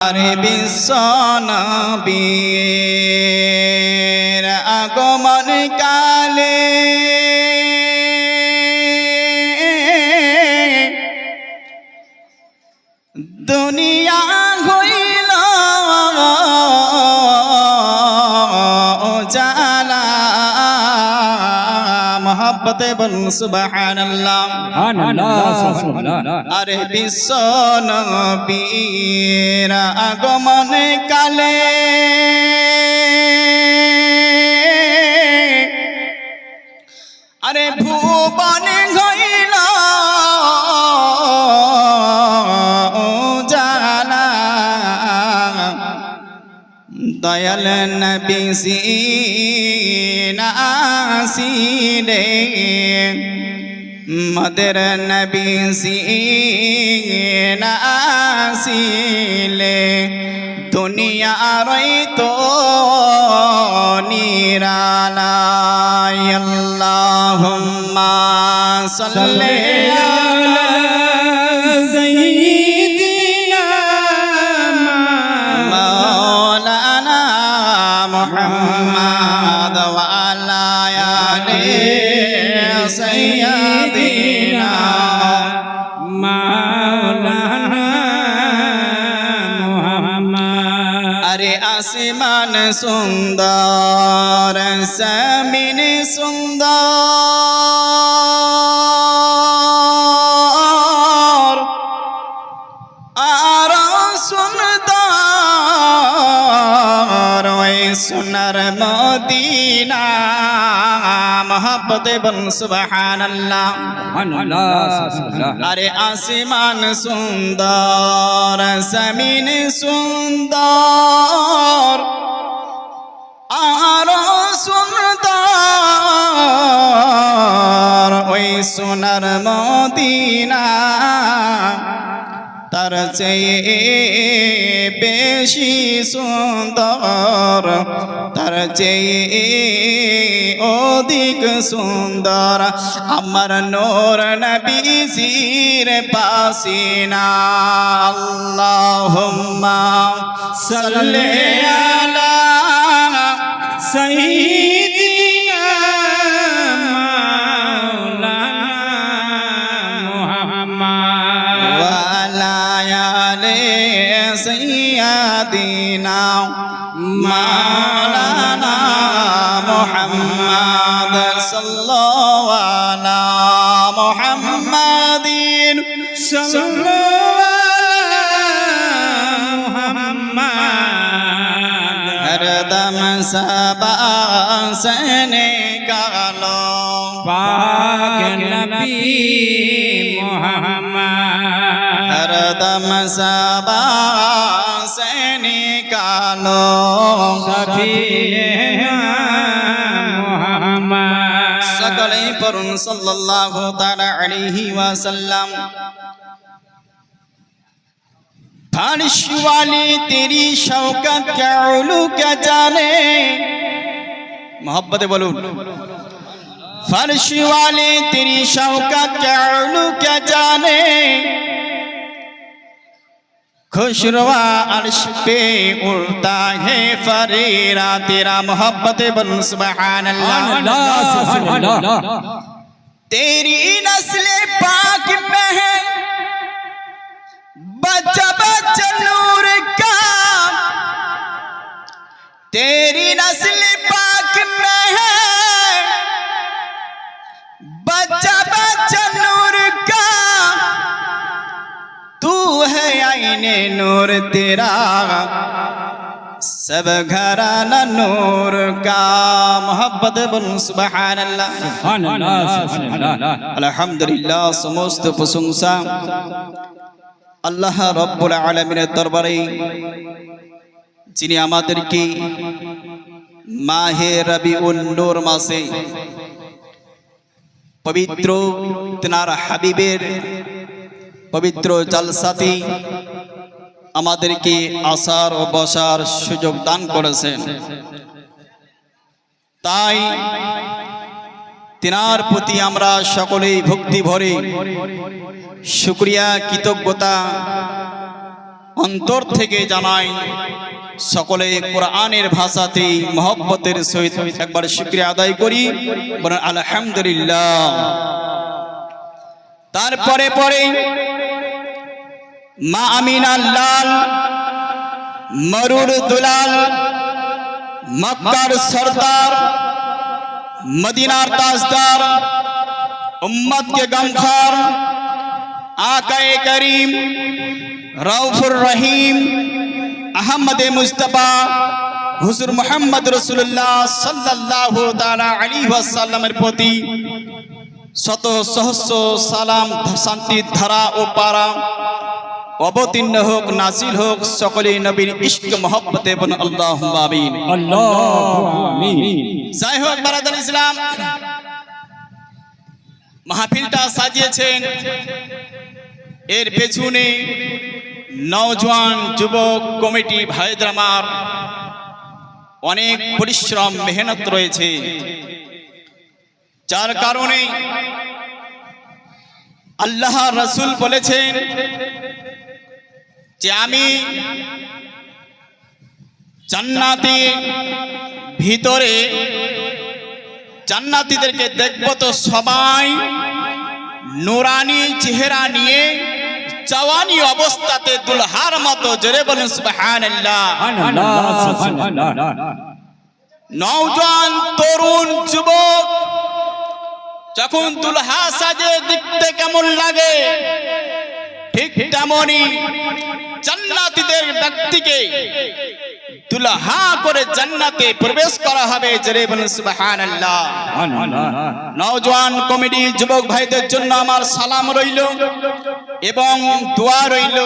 আরে বিশ্ব নবীর আগমন কালে দুনিয়া হইল উজালা। মোহাব্বতে বলুন সুবহানাল্লাহ। আরে বিশ্ব নবীর আগমন কালে আরে ভুবন হইল উজালা। দয়াল নবী আসিলে মদের নবী আসিলে দুনিয়া রইতো নিরালাই। আল্লাহুম্মা সাল্লি আলা সাইয়্যিদিনা মাওলানা মুহাম্মদ ওয়া আলা আলি সাইয়্যিদিনা মাওলানা মুহাম্মদ। আরে আসমান সুন্দর জমিন সুন্দর আর সুন্দর ওই সোনার মদিনা। মোহাব্বতে বলুন সুবহানাল্লাহ। আরে আসমান সুন্দর জমিন সুন্দর আর সুন্দর ওই সোনার মদিনা। তার চেয়ে বেশি সুন্দর, তার চেয়ে অধিক সুন্দর আমার নূর নবীজির পাসিনা। আল্লাহুম্মা সাল্লি আলা সাইয়্যিদিনা মাওলানা মুহাম্মদ ওয়া আলা আলি সাইয়্যিদিনা মাওলানা মুহাম্মদ সাল্লাল্লাহু আলা মুহাম্মাদিন সাল্লাল্লাহু আলা মুহাম্মদ। হরদম सबा से निकालो पाक नबी मुहम्मद। हरदम सबा से निकालो सफिए मुहम्मद। सकले परुन सल्लल्लाहु ताला अलैहि वसल्लम। फर्श वाली तेरी शौकत क्या उलू क्या जाने। मोहब्बत बोलूं। फर्श वाली तेरी शौकत क्या उलू क्या जाने। खुशरवा अर्श पे उड़ता है फरीरा तेरा। मोहब्बत बोलूं सुबहानल्लाह। तेरी नस्ल पाक में है बच्चा बच्चा नूर का। तेरी नस्ल पाक में है बच्चा बच्चा नूर का। तू है आईने नूर तेरा सब घराना नूर का। मोहब्बत बोलूं सुबहानल्लाह। अल्हम्दुलिल्लाह समस्त प्रशंसा আল্লাহ রব্বুল আলামিনের দরবারে, যিনি আমাদেরকে মাহে রবিউল নূর মাসে পবিত্র তিনার হাবিবের পবিত্র জলসাতে আমাদেরকে আসার ও বসার সুযোগ দান করেছেন। তাই তিনার প্রতি আমরা সকলেই ভক্তি ভরে শুকরিয়া কৃতজ্ঞতা অন্তর থেকে জানাই সকলে কোরআনের ভাষাতে মহব্বতের সহিত একবার শুকরিয়া আদায় করি, বলেন আলহামদুলিল্লাহ। তারপরে পরে মা আমিনার লাল, মরুর দুলাল, মক্কার সরদার, মদিনার তাজদার, উম্মত के गमखार, आकाए करीम, रऊफुर रहीम, अहमद मुस्तफा हुजूर मुहम्मद रसूलुल्लाह सल्लल्लाहु ताला अलैहि ওয়াসাল্লামের প্রতি শত সহস্র সালাম শান্তির ধারা ও পারা অবতীর্ণ হোক, নাজিল হোক। সকলে নবীর ইশক মহব্বতে বলুন আল্লাহুম্মা আমিন। আল্লাহুম্মা আমিন। যাই হোক বারাদার ইসলাম, মাহফিলটা সাজিয়েছেন, এর পেছনে নওজোয়ান যুবক কমিটি ভাইদের আমার অনেক পরিশ্রম মেহনত রয়েছে, যার কারণে আল্লাহ রাসূল বলেছেন যে আমি জান্নাতের ভিতরে জান্নাতীদেরকে দেখব তো সবাই নুরানি চেহারা নিয়ে জওয়ানি অবস্থাতে দুলহার মতো, জোরে বলেন সুবহানাল্লাহ। নওজোয়ান তরুণ যুবক যখন দুলহা সাজে দেখতে কেমন লাগে, ঠিক তেমনি জান্নাতীদের ব্যক্তিকে দুলহা করে জান্নাতে প্রবেশ করা হবে, জোরে বলেন সুবহানাল্লাহ। নওজোয়ান কমিটি যুবক ভাইদের জন্য আমার সালাম রইল এবং দোয়া রইল।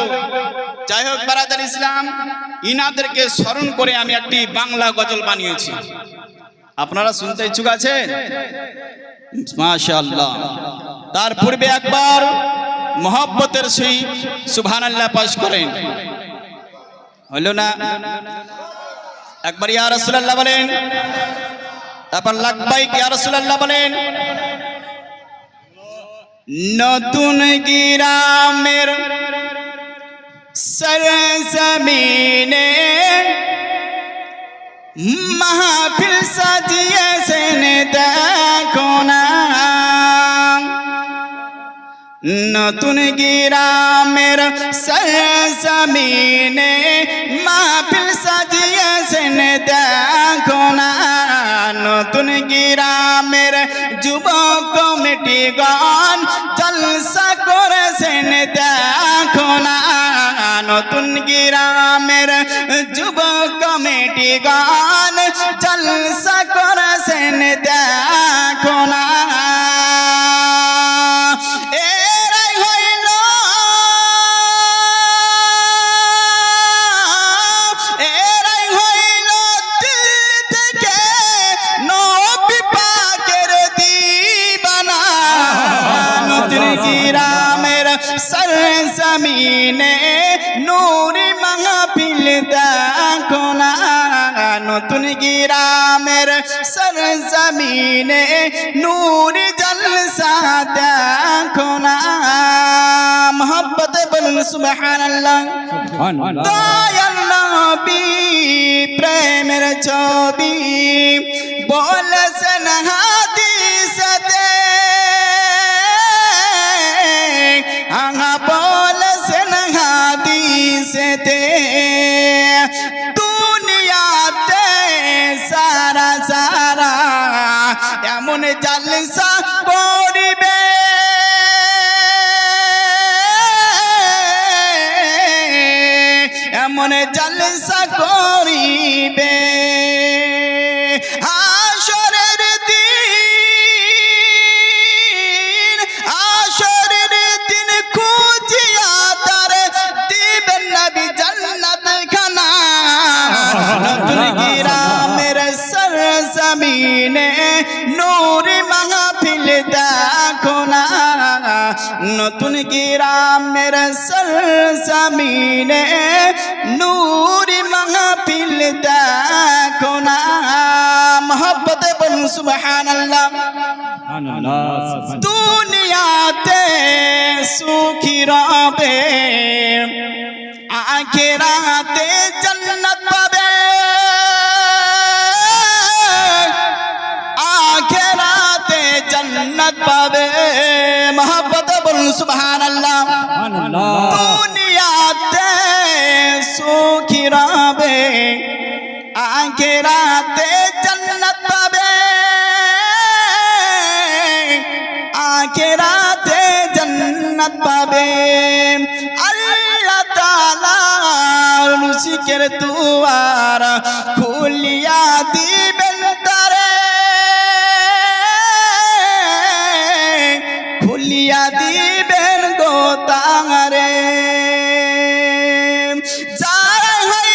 যাই হোক বারাদার ইসলাম, ইনাদেরকে স্মরণ করে আমি একটি বাংলা গজল বানিয়েছি, আপনারা শুনতে ইচ্ছুক আছেন? মাশাআল্লাহ। তার পূর্বে একবার মহব্বতের সহিত সুবহানাল্লাহ পাঠ করেন, হলো না? একবার ইয়া রাসূলুল্লাহ বলেন, তারপর লাব্বাইক ইয়া রাসূলুল্লাহ বলেন। নতুন গ্রামের সরজমিনে মাহফিল সাজিয়েছেন দেখো না, নতুন গ্রামের সরজমিনে মাহফিল সাজিয়েছেন দেখো না, নতুন গ্রামের যুবক কমিটি গান জলসা করেছেন দেখো না, নতুন গ্রামের যুবক কমিটি গান জলসা করেছেন দেখো না। সরজমিনে নূরি মাহফিল দেখো না, নতুন গ্রামের সরজমিনে নূরি জলসা দেখো না। মোহব্বতে বলুন সুবহানাল্লাহ। দয়াল নবী প্রেমের ছবি বলেছেন হাদিসেতে, বলেছেন হাদিসেতে, দুনিয়াতে সারা সারা এমন জলসা করিবে, এমন জলসা করিবে, হাশরের দিন, হাশরের দিন খুঁজিয়া তার দিবেন নবী জান্নাত খানা, নতুন গ্রামের সরজমিনে নূরি মাহফিল দেখো না, নতুন গ্রামের সরজমিনে নূরি মাহফিল দেখো না। মোহব্বতে বলুন সুবহানাল্লাহ। দুনিয়াতে সুখী রবে আখিরাতে জান্নাত পাবে, আখিরাতে জান্নাত পাবে। মহব্বত বলুন সুবহানাল্লাহ। দুনিয়াতে সুখী রবে, আখিরাতে জান্নাত পাবে, আখিরাতে জান্নাত পাবে। আল্লাহ তাআলা রুজিকের দুয়ার খুলিয়া দিবেন তারে, খুলিয়া দিবেন গো তারে। যারাই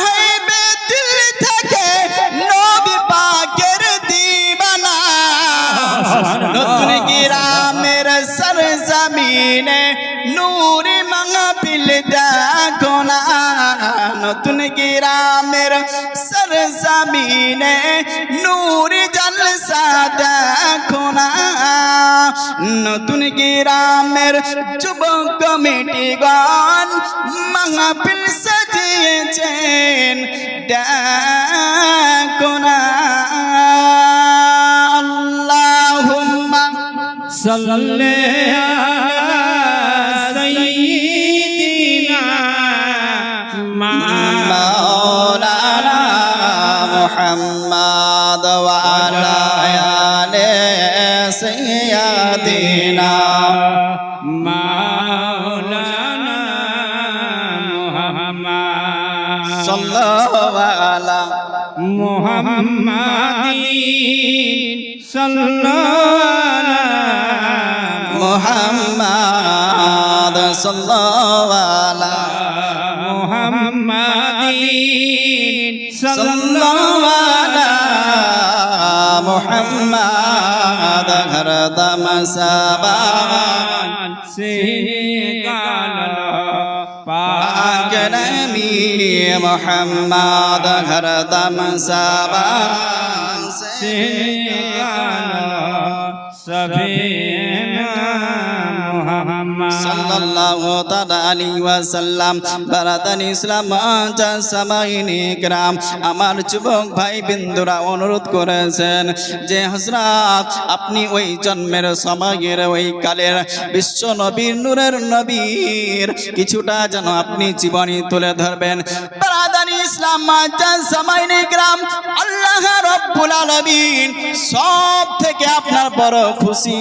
হইবে দিল থেকে নবী পাকের দিবানা, নতুন গ্রামের সরজমিনে নূরে মাহফিল দেখো না, নতুন গ্রামের সরজমিনে নূরে জলসা দেখো না। নতুন গ্রামের যুবক কমিটিগণ মাহফিল সাজিয়েছেন দেখো না। আল্লাহুম্মা সাল্লি আলা সাইয়্যিদিনা মাওলানা মুহাম্মদ ওয়া আলা আলি সাইয়্যিদিনা মাওলানা মুহাম্মদ সাল্লাল্লাহু আলা মুহাম্মাদিন সাল্লাল্লাহু মুহাম্মদ সাল্লাল্লাহু আলা মুহাম্মাদিন সাল্লাল্লাহু আলা মুহাম্মদ হরদম সাবান से गाना पाक नबी मुहम्मद हरदम साबान से गाना सभी मोहम्मद সাল্লাল্লাহু তাআলা আলাইহি ওয়াসাল্লাম। বারাদান ইসলাম আজা সামাইনে کرام, আমার যুবক ভাই বিন্দুরা অনুরোধ করেছেন যে হযরত আপনি ওই জন্মের সময়ের ওই কালের বিশ্ব নবীর নূরের নবীর কিছুটা যেন আপনি জীবনী তুলে ধরবেন। বারাদান ইসলাম আজা সামাইনে کرام, আল্লাহ রাব্বুল আলামিন সব থেকে আপনার বড় খুশি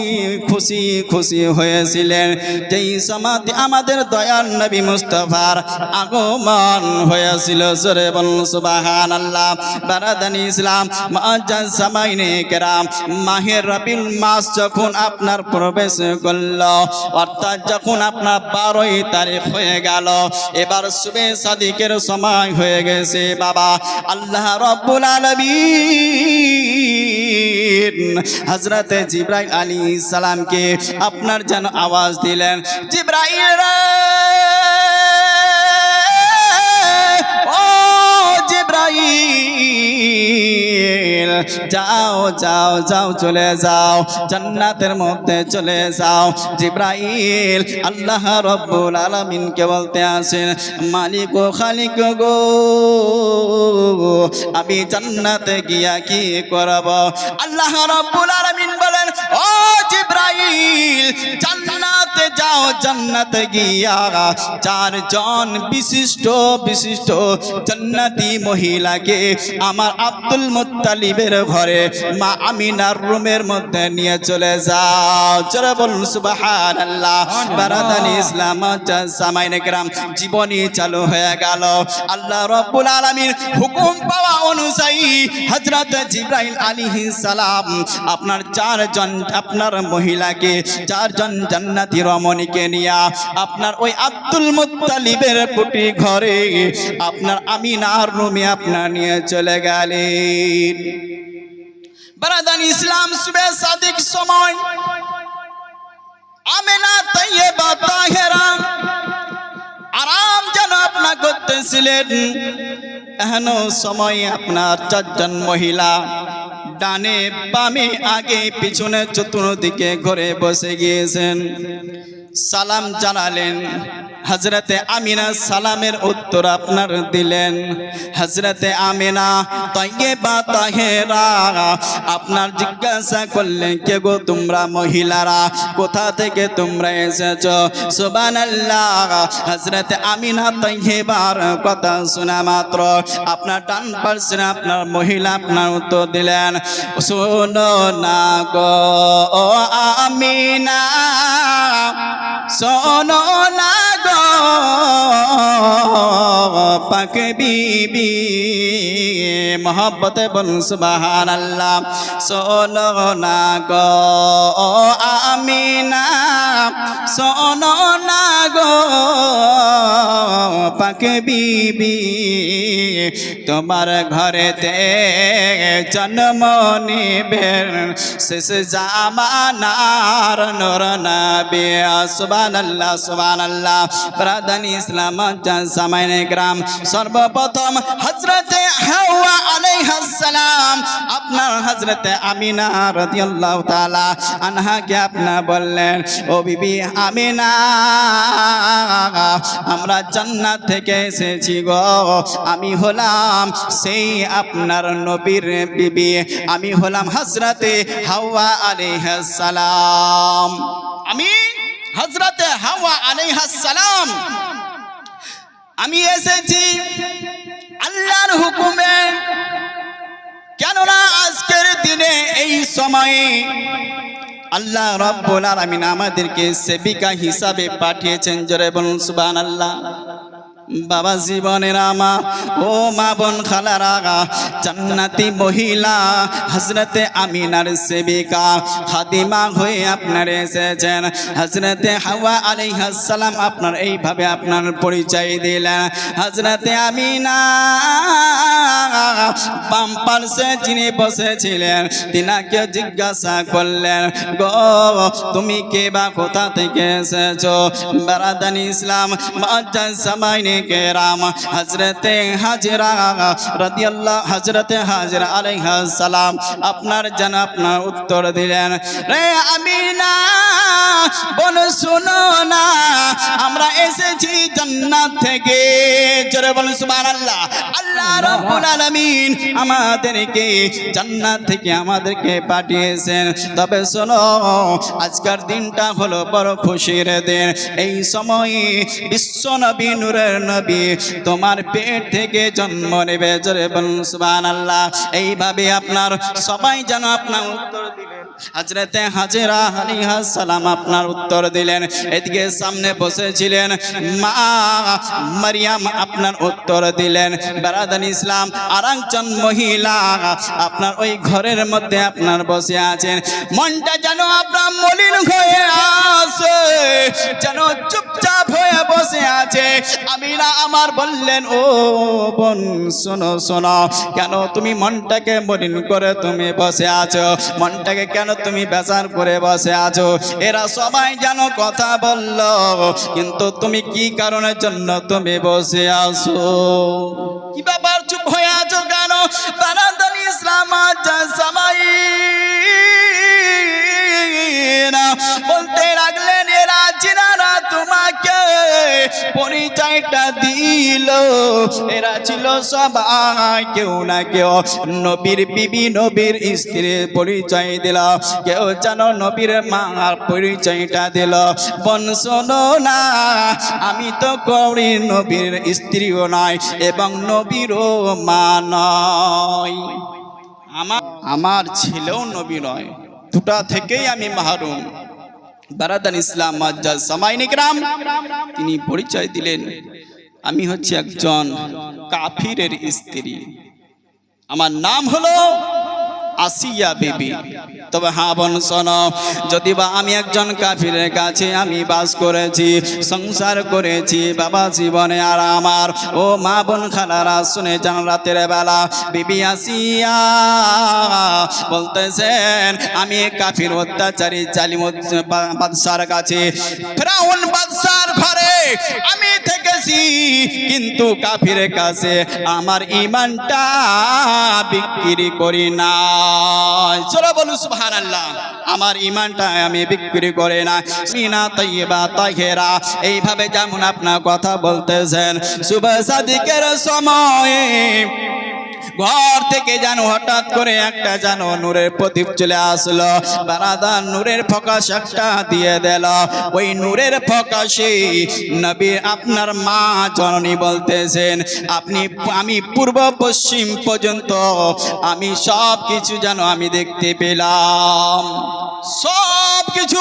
খুশি খুশি হয়েছিলেন যেই সমাধি আমাদের দয়াল নবী মুস্তাফার আগমন হয়েছিল। জোরে বলুন সুবহানাল্লাহ। বারাদানি ইসলাম মুআজ্জাজ সামাইনে কেরাম, মাহে রবিউল মাস যখন আপনার প্রবেশ করল, অর্থাৎ যখন আপনার 12 তারিখ হয়ে গেল, এবার শুবে সাদিকের সময় হয়ে গেছে বাবা। আল্লাহ রাব্বুল আলামিন হযরতে জিবরাইল আলাইহিস সালামকে আপনার যেন আওয়াজ দিলেন, জিবরাইল রে, ও জিবরাইল, যাও যাও যাও চলে যাও, জান্নাতের মধ্যে চলে যাও। জিবরাইল আল্লাহ রাব্বুল আলামিনকে বলতে আছেন, মালিক ও খালিক গো, আমি জান্নাতে গিয়া কি করব? আল্লাহ রাব্বুল আলামিন বলেন, ও জিবরাইল, জান্নাতে যাও, জান্নাতে গিয়া 4 জন বিশিষ্ট বিশিষ্ট জান্নাতি মহিলাকে আমার আব্দুল মুত্তালিবের ঘরে মা আমিনার রুমের মধ্যে নিয়ে চলে যাও। জোরে বলুন সুবহানাল্লাহ। বারাদানি ইসলাম সামাইনে کرام, জীবনী চালু হয়ে গেল। আল্লাহ রাব্বুল আলামিন হুকুম পাওয়া অনুযায়ী হযরত জিবরাইল আলাইহিস সালাম আপনার 4 জন আপনার মহিলাকে 4 জন জান্নাতি রমণীকে নিয়ে আপনার ওই আব্দুল মুত্তালিবের কুটি ঘরে আপনার আমিনার রুমে আপনার নিয়ে চলে গেলেন। বারাদান ইসলাম সুবে সাদিক সময় আমিনা তাইয়্যিবা তাহেরা আরাম যেন আপনা করতেছিলেন। এখনো সময় আপনার 4 জন মহিলা ডানে বামে আগে পিছনে চতুর্দিকে ঘরে বসে গিয়েছেন। সালাম জানালেন। হযরতে আমিনা সালামের উত্তর আপনার দিলেন। হযরতে আমিনা তাইয়্যিবা তাহেরা আপনার জিজ্ঞাসা করলেন, কে গো তোমরা মহিলারা, কোথা থেকে তোমরা এসেছো? সুবহানাল্লাহ। হযরতে আমিনা তাইয়্যিবার কথা শোনা মাত্র আপনার ডান পাশে আপনার মহিলা আপনার উত্তর দিলেন, শোনো না গো আমিনা, শোনো না গো পাক বিবি। মোহব্বতে বলুন সুবহানাল্লাহ। শোনো না গো আমিনা, শোনো না গো পাক বিবি, তোমার ঘরেতে জন্ম নিবেন শেষ জামানার নূর নবী। সুবহানাল্লাহ সুবহানাল্লাহ। ব্রাদান ইসলাম সামাইনে গ্রাম, সর্বপ্রথম হযরতে হাওয়া আলাইহিস সালাম আপনার হযরতে আমিনা রাদিয়াল্লাহু তাআলা আনহাকে আপনার বললেন, ও বিবি আমিনা, আমরা জান্নাত থেকে এসেছি গো, আমি হলাম সেই আপনার নবীর বিবি, আমি হলাম হযরতে হাওয়া আলাইহিস সালাম। আমি হযরতে হাওয়া আলাইহিস সালাম, আমি এসেছি আল্লাহর হুকুমে। কেননা আজকের দিনে এই সময়ে আল্লাহ রাব্বুল আলামিন আমাদেরকে সেবিকা হিসাবে পাঠিয়েছেন। জোরে বলুন সুবহানাল্লাহ। বাবা জীবনের আমা ও মা বোন খালারা, জান্নাতি মহিলা হযরতে আমিনার সেবিকা খাদিমা হয়ে আপনার এসেছেন। হযরতে হাওয়া আলাইহিস সালাম আপনার এইভাবে আপনার পরিচয় দিলেন। হযরতে আমিনা বাম পাশে যিনি বসেছিলেন তিনাকে জিজ্ঞাসা করলেন, গো তুমি কে বা কোথা থেকে এসেছো? বারাদান ইসলাম মুআজ্জাজ সামাইনে কেরাম, হযরতে হাজরা রাদিয়াল্লাহু, হযরতে হাজরা আলাইহিস সালাম আপনার জানা আপনার উত্তর দিলেন, রে আমিনা বল শোনো না, আমরা এসেছি জান্নাত থেকে। জোরে বলুন সুবহানাল্লাহ। আল্লাহ রাব্বুল আলামিন আমাদেরকে জান্নাত থেকে আমাদেরকে পাঠিয়েছেন। তবে শোনো, আজকের দিনটা হলো বড় খুশির দিন। এই সময়ে বিশ্ব নবী নূরের নবী তোমার পেট থেকে জন্ম নেবে। জোরে বলুন সুবহানাল্লাহ। এইভাবে আপনার সবাই যেন আপনার উত্তর দিলেন। হযরতে হাজরা আলাইহিস সালাম আপনার উত্তর দিলেন। এদিকে সামনে বসেছিলেন মা মারিয়াম আপনার উত্তর দিলেন। বারাদান ইসলাম আরেকজন মহিলা আপনার ওই ঘরের মধ্যে আপনার বসে আছেন। মনটা যেন আপনার মলিন হয়ে আছে, যেন চুপচাপ হয়ে বসে আছে। আমিনা আমার বললেন, ও বোন শোনো শোনো, কেন তুমি মনটাকে মলিন করে তুমি বসে আছো? মনটাকে কেন তুমি বেজার করে বসে আছো? এরা সবাই যেন কথা বলল, কিন্তু তুমি কি কারণের জন্য তুমি বসে আছো? কি ব্যাপার চুপ হয়ে আছো কেন? বারাদান ইসলাম জামাই বলতে লাগলেন, এরা জিনারা তোমাকে পরিচয়টা দিল। এরা ছিল সবাই কেউ না কেউ নবীর বিবি, নবীর স্ত্রীর পরিচয় দিল, কেউ যেন নবীর মার পরিচয়টা দিল। বোন শোনো না, আমি তো করি নবীর স্ত্রীও নয় এবং নবীরও মা নয়, আমার ছেলেও নবী নয়, দুটা থেকেই আমি মাহরুম। বারাদান ইসলাম মুআজ্জাজ সামাইনে কিরাম তিনি পরিচয় দিলেন, আমি হচ্ছে একজন কাফিরের স্ত্রী, আমার নাম হলো আসিয়া বিবি। তবে হ্যাঁ বোন শোনো, যদি বা আমি একজন কাফিরের কাছে আমি বাস করেছি, সংসার করেছি বাবা জীবনে, আর আমার ও মা বোন খালারা শুনে যান, রাতের বেলা বিবি আসিয়া বলতেছেন, আমি কাফির অত্যাচারী জালিম বাদশার কাছে, ফিরাউন বাদশার ঘরে আমি থেকেছি, কিন্তু কাফিরের কাছে আমার ঈমানটা বিক্রি করি না। চলো বলু সুবহানাল্লাহ। আমার ঈমানটা আমি বিক্রি করে না। সিনা তাইয়্যিবা তাহেরা, এইভাবে যেমন আপনার কথা বলতেছেন শুভ সাদিকের সময়ে ঘর থেকে যেন হঠাৎ করে একটা যেন নূরের প্রদীপ চলে আসলো। বারাদার নূরের ফোকাস একটা দিয়ে দিল। ওই নূরের ফোকাসে নবী আপনার মা জননী বলতেছেন আমি পূর্ব পশ্চিম পর্যন্ত আমি সব কিছু যেন আমি দেখতে পেলাম, সব কিছু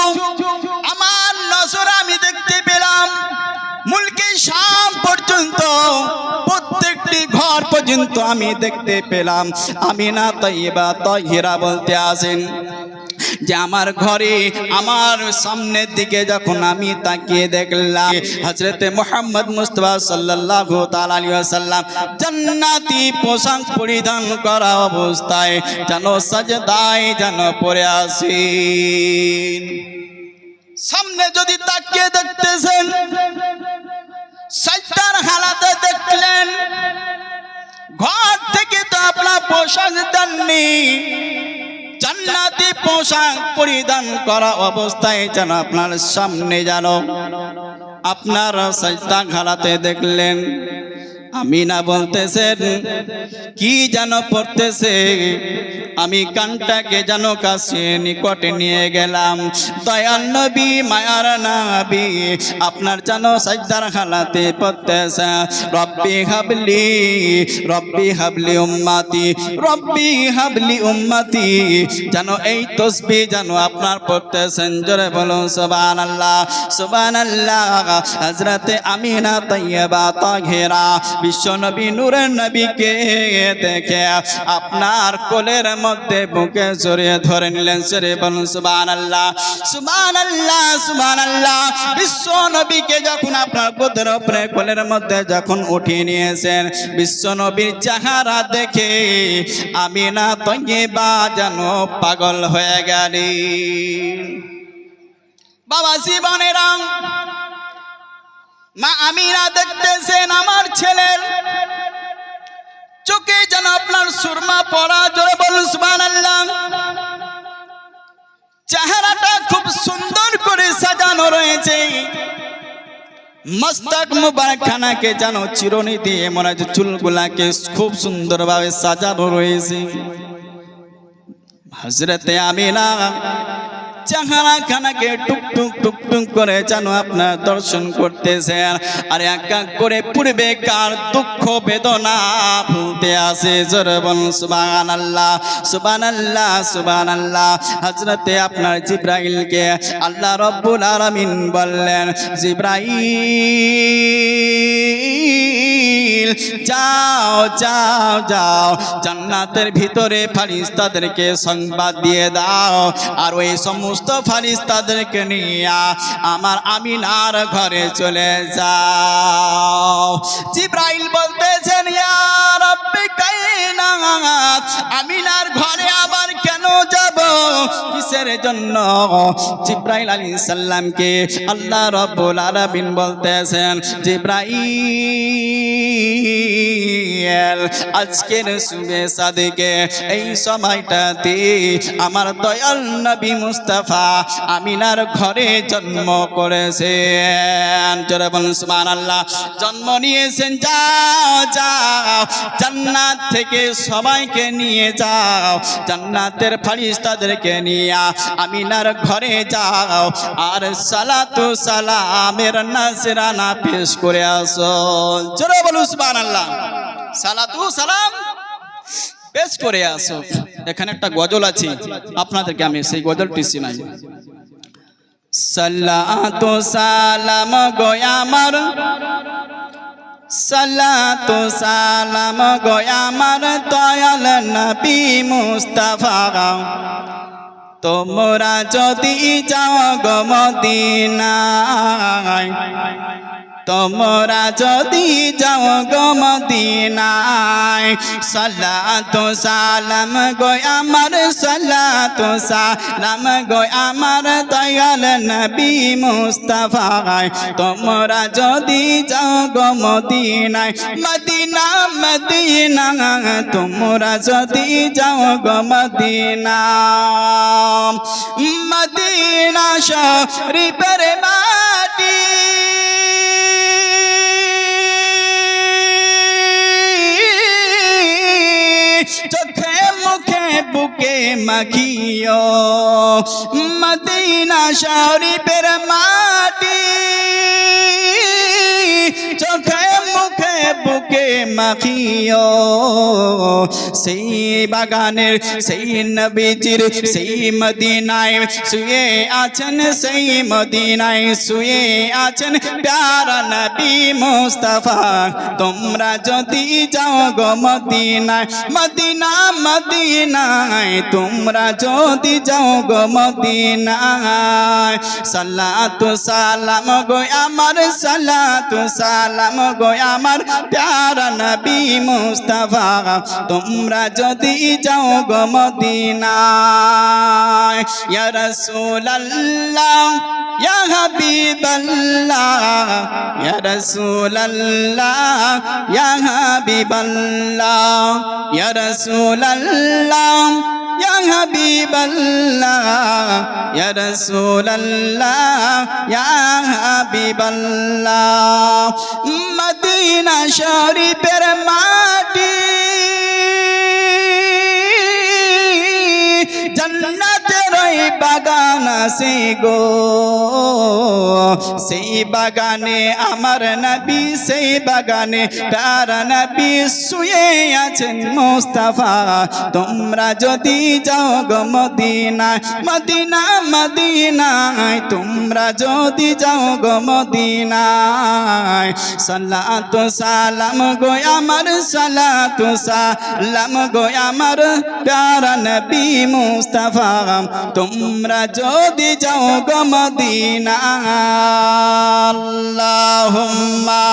আমার নজরে আমি দেখতে পেলাম। মুলকে শাম পর্যন্ত প্রত্যেকটি ঘর পর্যন্ত আমি দেখতে পেলাম। আমিনা তাইয়্যিবা তাহেরা বলতে আছেন যে আমার ঘরে আমার সামনের দিকে যখন আমি তাকিয়ে দেখলাম হযরতে মুহাম্মদ মুস্তাফা সাল্লাল্লাহু তাআলা আলাইহি ওয়াসাল্লাম জান্নাতি পোশাক পরিধান করা অবস্থায় যেন সাজদায় যেন পড়ে আছেন। সামনে যদি তাকিয়ে দেখতেছেন সাজদার হালাতে দেখলেন, ঘর থেকে তো আপনার পোশাক দেননি, জান্নাতি পোশাক পরিধান করা অবস্থায় যেন আপনার সামনে যেন আপনার সাজদা হালাতে দেখলেন। আমিনা বলতেছেন কি যেন পড়তেছে, আমি কানটাকে যেন কাছে নিকটে নিয়ে গেলাম। দয়াল নবী মায়ার নবী আপনার যেন সাজদার হালাতে পড়তেছে রব্বি হাবলি উম্মতি, রব্বি হাবলি উম্মতি, যেন এই তসবিহ যেন আপনার পড়তেছেন। জোরে বলুন সুবহানাল্লাহ সুবহানাল্লাহ। হযরতে আমিনা তাইয়্যিবা তাহেরা বিশ্ব নবী নূরের নবীকে দেখে আপনার কোলের মধ্যে বুকে জড়িয়ে ধরে নিলেন। জোরে বলুন সুবহানাল্লাহ সুবহানাল্লাহ সুবহানাল্লাহ। বিশ্ব নবীকে যখন আপনার গোদের উপরে কোলের মধ্যে যখন উঠিয়ে নিয়েছেন, বিশ্ব নবীর চেহারা দেখে আমিনা তাইয়্যিবা যেন পাগল হয়ে গেলেন। বাবা জীবনেরা মা আমিনা দেখতেছেন আমার ছেলের চোখে যেন আপনার সুরমা পড়া। জোরে বলুন সুবহানাল্লাহ। চেহারাটা খুব সুন্দর করে সাজানো রয়েছে, মস্তক মুবারক খানাকে যেন চিরুনি দিয়ে মনে হচ্ছে চুলগুলাকে খুব সুন্দরভাবে সাজানো রয়েছে। হযরতে আমিনা চেহারা খানাকে টুকটুক টুকটুক করে যেন আপনার দর্শন করতেছেন, আর এক এক করে পূর্বেকার দুঃখ বেদনা ভুলতে আসে। জোরে বলুন সুবহানাল্লাহ সুবহানাল্লাহ সুবহানাল্লাহ। হযরতে আপনার জিবরাইলকে আল্লাহ রাব্বুল আলামিন বললেন, জিবরাইল যাও যাও যাও জান্নাতের ভিতরে ফেরেশতাদেরকে সংবাদ দিয়ে দাও, আর ওই সমস্ত ফেরেশতাদেরকে নিয়ে আমার আমিনার ঘরে চলে যাও। জিবরাইল বলতেছেন, ইয়া রাব্বি কাইনা, আমিনার ঘরে আবার কেন যাব, কিসের জন্য? জিবরাইল আলাইহিস সালামকে আল্লাহ রাব্বুল আলামিন বলতেছেন, জিবরাইল আজকের শুভে সাদিকে এই সময়টাতে আমার দয়াল নবী মুস্তাফা আমিনার ঘরে জন্ম করেছেন। জোরে বলুন সুবহানাল্লাহ। জন্ম নিয়েছেন, যাও যাও জান্নাত থেকে সবাইকে নিয়ে যাও, জান্নাতের ফেরেশতাদেরকে নিয়ে আমিনার ঘরে যাও, আর সালাতু সালামের নাজরানা পেশ করে আসো। জোরে বলুন সুবহানাল্লাহ। সালাতু সালাম পেশ করে আসো। এখানে একটা গজল আছে, আপনাদেরকে আমি সেই গজলটি শোনাই। সালাতু সালাম গো আমার, সালাতু সালাম গো আমার দয়াল নবী মুস্তাফা, তোমরা যদি যাও গো মদিনায়, তোমরা যদি যাও গো মদিনায় সালাতু সালাম গো আমার সালাতু সালাম গো আমার দয়াল নবী মুস্তাফায় তোমরা যদি যাও গো মদিনায় মদিনা মদিনা তোমরা যদি যাও গো মদিনা মদিনা শরীফের মাটি চোখে মুখে বুকে মাখিও মদিনা শরীফের মাটি চোখে মুখে বুকে মাখিও সেই বাগানের সেই নবীজির সেই মদিনায় শুয়ে আছেন সেই মদিনায় শুয়ে আছেন প্যারা নবী মুস্তাফা তোমরা যদি যাও গো মদিনায় মদিনা মদিনায় তোমরা যদি যাও গো মদিনায় সালাতু সালাম গো আমার সালাতু সালাম গো আমার প্যারা নবী মুস্তাফা তোমরা যদি যাও গো মদিনায় ইয়া রাসূলুল্লাহ ইয়া হাবিবাল্লাহ ইয়া রাসূলুল্লাহ ইয়া হাবিবাল্লাহ ইয়া রাসূলুল্লাহ ইয়া হাবিবাল্লাহ ইয়া রাসূলুল্লাহ ইয়া হাবিবাল্লাহ মদিনা শরীফের মাটি জান্নাতের ওই বাগান আছে গো সেই বাগানে আমার নবী সেই বাগানে প্যারা নবী শুয়ে আছেন মুস্তাফা তোমরা যদি যাও গো মদিনায় মদিনা মদিনায় তোমরা যদি যাও গো মদিনায় সালাতু সালাম গো আমার সালাতু সালাম গো আমার প্যারা নবী মুস্তাফা তোমরা যদি যাও গো মদিনা আল্লাহুম্মা